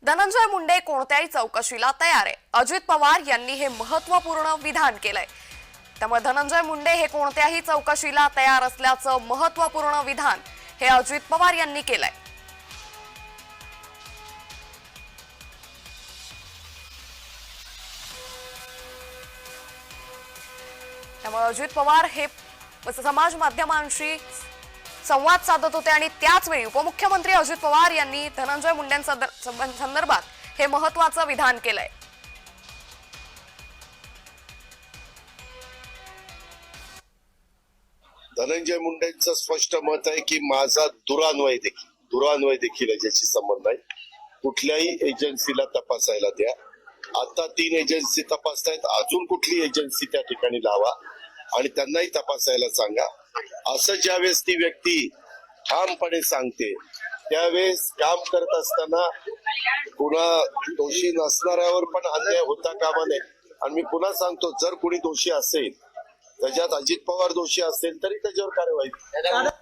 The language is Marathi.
धनंजय मुंडे कोणत्याही चौकशीला तयार आहे, अजित पवार यांनी हे महत्त्वपूर्ण विधान केलंय। त्यामुळे धनंजय मुंडे हे कोणत्याही चौकशीला तयार असल्याचं महत्त्वपूर्ण विधान हे अजित पवार यांनी केलंय। त्यामुळे अजित पवार हे समाज माध्यमांशी संवाद साधत होते आणि त्याच वेळी उपमुख्यमंत्री अजित पवार यांनी धनंजय मुंडेंसंदर्भात हे महत्त्वाचं विधान केलंय। धनंजय मुंडेंचं स्पष्ट मत आहे की माझा दुरान्वय देखील याच्याशी संबंध नाही। कुठल्याही एजन्सीला तपासायला द्या। आता 3 एजन्सी तपासतायत, अजून कुठली एजन्सी त्या ठिकाणी लावा आणि त्यांनाही तपासायला सांगा। असं ज्यावेळेस ती व्यक्ती ठामपणे सांगते त्यावेळेस काम करत असताना कुणा दोषी नसणाऱ्यावर पण अन्याय होता कामा नये। आणि मी पुन्हा सांगतो, जर कुणी दोषी असेल, त्याच्यात अजित पवार दोषी असेल तरी त्याच्यावर कारवाई